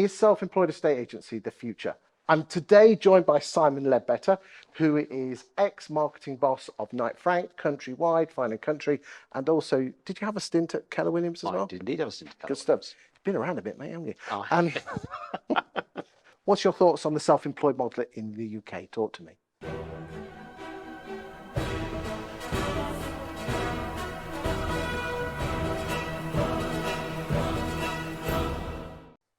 Is self-employed estate agency the future? I'm today joined by Simon Leadbetter, who is ex-marketing boss of Knight Frank, Countrywide, Fine and Country, and also, did you have a stint at Keller Williams as well? I did indeed have a stint at Keller Good stuff. Williams. You've been around a bit, mate, haven't you? Oh. What's your thoughts on the self-employed model in the UK? Talk to me.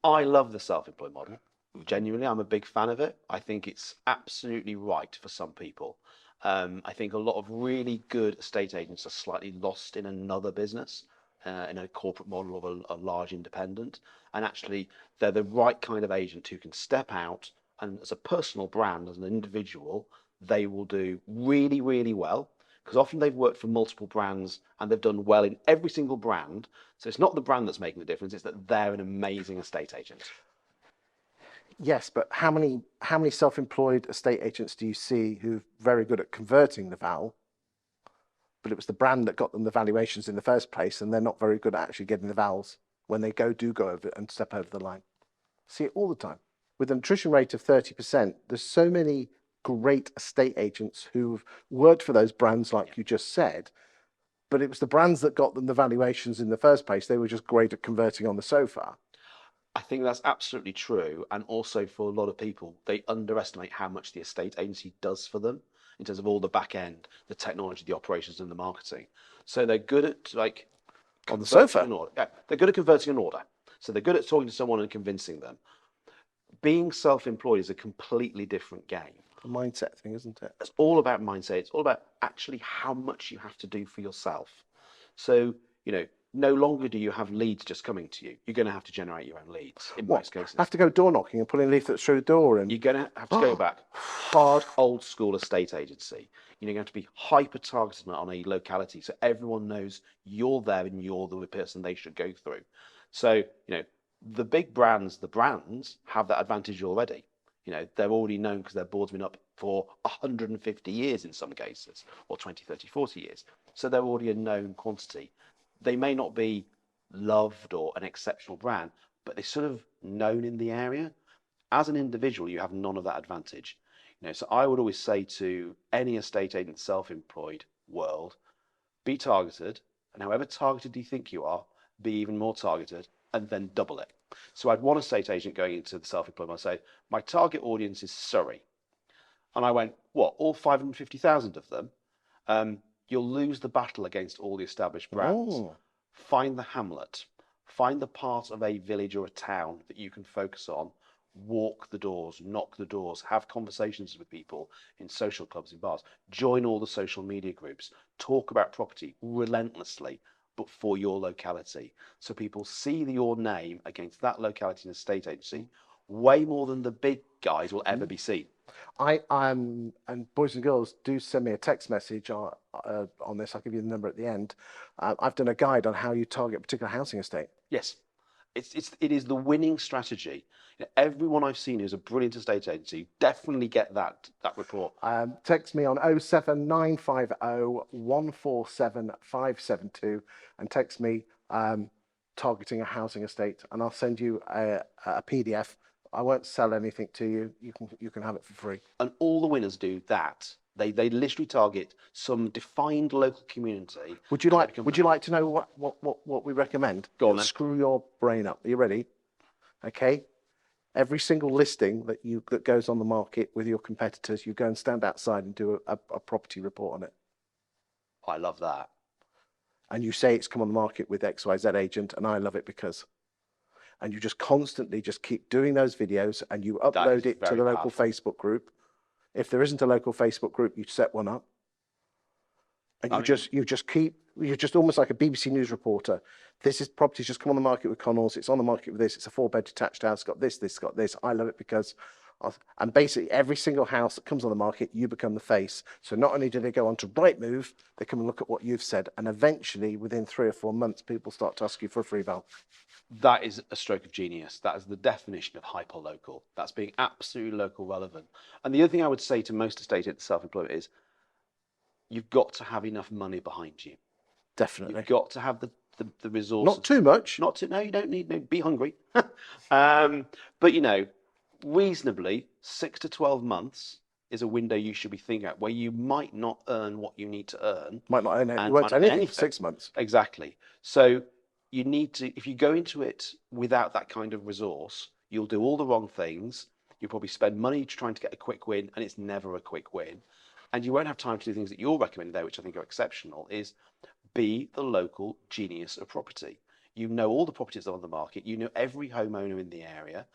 I love the self-employed model. Genuinely, I'm a big fan of it. I think it's absolutely right for some people. I think a lot of really good estate agents are slightly lost in another business, in a corporate model of a large independent. And actually, they're the right kind of agent who can step out and as a personal brand, as an individual, they will do really, really well. Because often they've worked for multiple brands and they've done well in every single brand. So it's not the brand that's making the difference, it's that they're an amazing estate agent. Yes, but how many self-employed estate agents do you see who are very good at converting the val, but it was the brand that got them the valuations in the first place, and they're not very good at actually getting the vals when they do go over and step over the line? See it all the time. With an attrition rate of 30%, there's so many great estate agents who've worked for those brands like you just said, but it was the brands that got them the valuations in the first place. They were just great at converting on the sofa. I think that's absolutely true. And also for a lot of people, they underestimate how much the estate agency does for them in terms of all the back end, the technology, the operations and the marketing. So they're good at like on the sofa. Yeah, they're good at converting an order. So they're good at talking to someone and convincing them. Being self-employed is a completely different game. A mindset thing, isn't it? It's all about mindset. It's all about actually how much you have to do for yourself. So, you know, no longer do you have leads just coming to you. You're going to have to generate your own leads in most cases. Have to go door knocking and putting leaflets through the door, and you're going to have to go back hard, old school estate agency. You're going to have to be hyper targeted on a locality, so everyone knows you're there and you're the person they should go through. So, you know, the big brands, have that advantage already. You know, they're already known because their board's been up for 150 years in some cases, or 20, 30, 40 years. So they're already a known quantity. They may not be loved or an exceptional brand, but they're sort of known in the area. As an individual, you have none of that advantage. You know, so I would always say to any estate agent, self-employed world, be targeted, and however targeted you think you are, be even more targeted, and then double it. So I'd one estate agent going into the self-employed, I'd say, my target audience is Surrey. And I went, what, all 550,000 of them? You'll lose the battle against all the established brands. Oh. Find the hamlet, find the part of a village or a town that you can focus on, walk the doors, knock the doors, have conversations with people in social clubs, in bars, join all the social media groups, talk about property relentlessly, but for your locality. So people see your name against that locality and estate agency way more than the big guys will ever be seen. And boys and girls, do send me a text message on this. I'll give you the number at the end. I've done a guide on how you target a particular housing estate. Yes, it is the winning strategy. You know, everyone I've seen who's a brilliant estate agency, definitely get that report. Text me on 07950 147 572 and text me targeting a housing estate, and I'll send you a PDF. I won't sell anything to you. You can have it for free. And all the winners do that. They literally target some defined local community. Would you like to know what we recommend? Go on then. Screw your brain up. Are you ready? Okay. Every single listing that goes on the market with your competitors, you go and stand outside and do a property report on it. I love that. And you say it's come on the market with XYZ agent, and I love it because. And you just constantly just keep doing those videos, and you upload it to the local Facebook group. If there isn't a local Facebook group, you set one up. And you're just almost like a BBC News reporter. This property's just come on the market with Connells. It's on the market with this. It's a 4-bed detached house. It's got this, got this. I love it because and basically every single house that comes on the market, you become the face. So not only do they go on to Rightmove, they come and look at what you've said, and eventually within 3 or 4 months, people start to ask you for a free val. That is a stroke of genius. That is the definition of hyper-local. That's being absolutely local relevant. And the other thing I would say to most estate agents, self-employed, is you've got to have enough money behind you. Definitely. You've got to have the the resources. Not too much. Not to, no, you don't need, no, be hungry. But, you know, reasonably, 6 to 12 months is a window you should be thinking at where you might not earn what you need to earn. Might not earn it. and You won't might earn not anything for 6 months. Exactly. So you need to, if you go into it without that kind of resource, you'll do all the wrong things. You'll probably spend money trying to get a quick win, and it's never a quick win. And you won't have time to do things that you're recommending there, which I think are exceptional, is be the local genius of property. You know all the properties that are on the market. You know every homeowner in the area.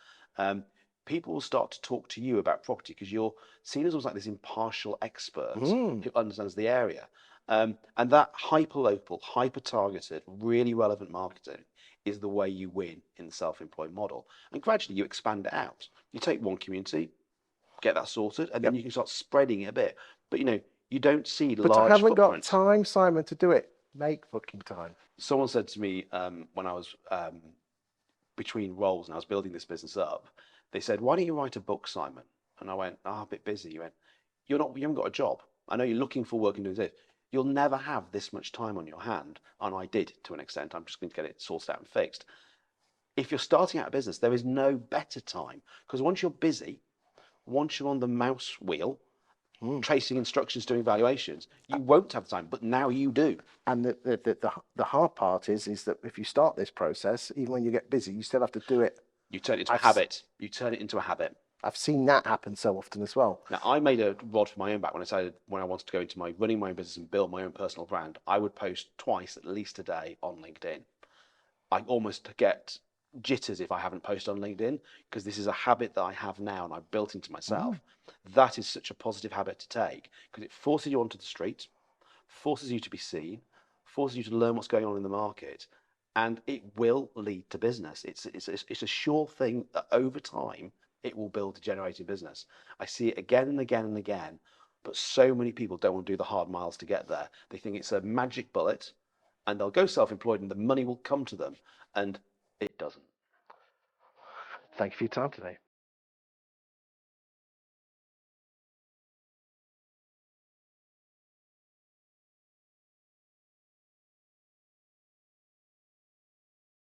People will start to talk to you about property because you're seen as almost like this impartial expert who understands the area. And that hyper-local, hyper-targeted, really relevant marketing is the way you win in the self-employed model. And gradually you expand it out. You take one community, get that sorted, and then you can start spreading it a bit. But, you know, you don't see large But I haven't got footprints. time, Simon, to do it. Make fucking time. Someone said to me when I was between roles and I was building this business up, they said, "Why don't you write a book, Simon?" And I went, "Oh, I'm a bit busy." You went, you haven't got a job. I know you're looking for work and doing this. You'll never have this much time on your hand. And I did to an extent. I'm just going to get it sorted out and fixed. If you're starting out a business, there is no better time because once you're busy, once you're on the mouse wheel, tracing instructions, doing evaluations, you won't have the time, but now you do. And the hard part is that if you start this process, even when you get busy, you still have to do it. You turn it into a habit. You turn it into a habit. I've seen that happen so often as well. Now, I made a rod for my own back when I wanted to go into running my own business and build my own personal brand. I would post twice at least a day on LinkedIn. I almost get jitters if I haven't posted on LinkedIn because this is a habit that I have now and I've built into myself. That is such a positive habit to take because it forces you onto the street, forces you to be seen, forces you to learn what's going on in the market, and it will lead to business. It's a sure thing that over time it will build a generating business. I see it again and again and again, but so many people don't want to do the hard miles to get there. They think it's a magic bullet and they'll go self-employed and the money will come to them, and it doesn't. Thank you for your time today.